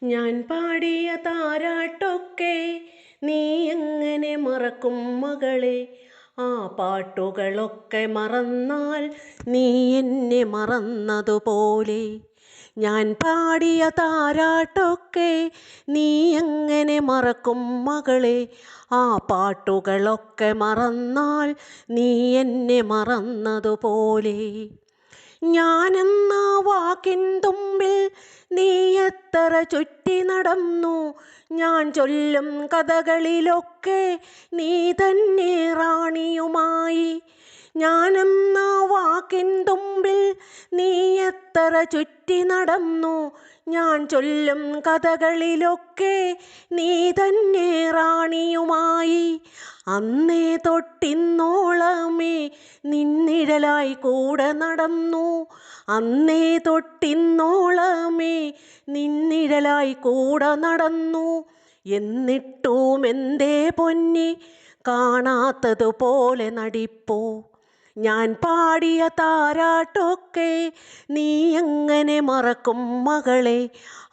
ഞാൻ പാടിയ താരാട്ടൊക്കെ നീ എങ്ങനെ മറക്കും മകളെ? ആ പാട്ടുകളൊക്കെ മറന്നാൽ നീ എന്നെ മറന്നതുപോലെ. ഞാൻ പാടിയ താരാട്ടൊക്കെ നീ എങ്ങനെ മറക്കും മകളെ? ആ പാട്ടുകളൊക്കെ മറന്നാൽ നീ എന്നെ മറന്നതുപോലെ. ഞാനെന്ന വാക്കിൻ തുമ്പിൽ നീ എത്ര ചുറ്റി നടന്നു. ഞാൻ ചൊല്ലും കഥകളിലൊക്കെ നീ തന്നെ റാണിയുമായി. ഞാനെന്ന വാക്കിൻ തുമ്പിൽ നീ എത്ര ചുറ്റി നടന്നു. ഞാൻ ചൊല്ലും കഥകളിലൊക്കെ നീ തന്നെ റാണിയുമായി. അന്നേ തൊട്ടിന്നോളമേ നിന്നിഴലായി കൂടെ നടന്നു. അന്നേ തൊട്ടിന്നോളമേ നിന്നിഴലായി കൂടെ നടന്നു. എന്നിട്ടും എന്തേ പൊന്നി കാണാത്തതുപോലെ നടിപ്പൂ. ഞാൻ പാടിയ താരാട്ടൊക്കെ നീ എങ്ങനെ മറക്കും മകളെ?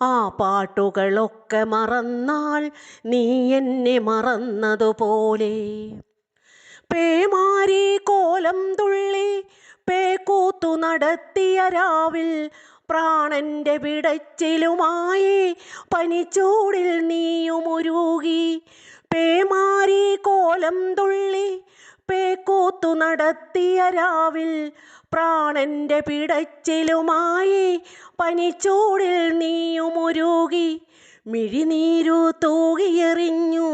ആ പാട്ടുകളൊക്കെ മറന്നാൽ നീ എന്നെ മറന്നതുപോലെ. പേമാരി കോലം തുള്ളി പേക്കൂത്തു നടത്തിയ രാവിൽ പ്രാണന്റെ പിടച്ചിലുമായി പനിച്ചൂടിൽ നീയുമുരുകി. പേമാരി കോലം തുള്ളി പേക്കൂത്തു നടത്തിയ രാവിൽ പ്രാണന്റെ പിടച്ചിലുമായി പനിച്ചൂടിൽ നീയുമുരുകി. മിഴിനീരു തൂകിയെറിഞ്ഞു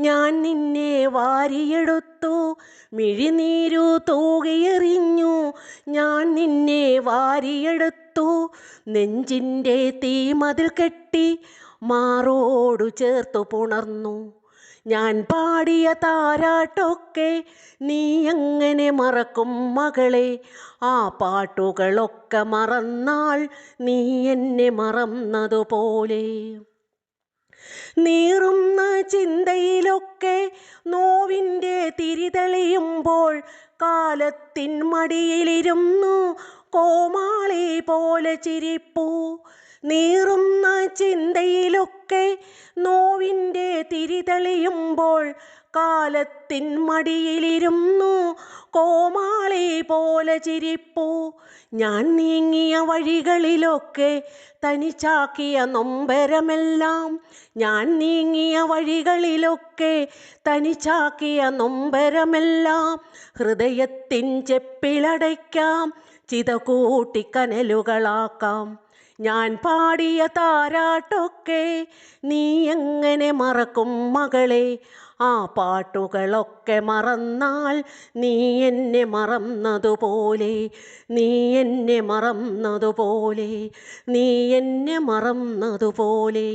ഞാൻ നിന്നെ വാരിയെടുത്തു. മിഴിനീരു തൂകിയെറിഞ്ഞു ഞാൻ നിന്നെ വാരിയെടുത്തു. നെഞ്ചിൻ്റെ തീമതിൽ കെട്ടി മാറോടു ചേർത്തു പുണർന്നു. ഞാൻ പാടിയ താരാട്ടൊക്കെ നീ എങ്ങനെ മറക്കും മകളെ? ആ പാട്ടുകളൊക്കെ മറന്നാൽ നീ എന്നെ മറന്നതുപോലെ. നീറുന്ന ചിന്തയിലൊക്കെ നോവിൻ്റെ തിരിതെളിയുമ്പോൾ കാലത്തിൻ മടിയിലിരുന്നു കോമാളി പോലെ ചിരിപ്പൂ. നീറുന്ന ചിന്തയിലൊക്കെ നോവിൻ്റെ തിരിതെളിയുമ്പോൾ കാലത്തിൻ മടിയിലിരുന്നു കോമാളി പോലെ ചിരിപ്പൂ. ഞാൻ നീങ്ങിയ വഴികളിലൊക്കെ തനിച്ചാക്കിയ നൊമ്പരമെല്ലാം. ഞാൻ നീങ്ങിയ വഴികളിലൊക്കെ തനിച്ചാക്കിയ നൊമ്പരമെല്ലാം ഹൃദയത്തിൻ ചെപ്പിലടയ്ക്കാം, ചിത കൂട്ടി കനലുകളാക്കാം. ഞാൻ പാടിയ താരാട്ടൊക്കെ നീ എങ്ങനെ മറക്കും മകളെ? ആ പാട്ടുകളൊക്കെ മറന്നാൽ നീ എന്നെ മറന്നതുപോലെ. നീ എന്നെ മറന്നതുപോലെ. നീ എന്നെ മറന്നതുപോലെ.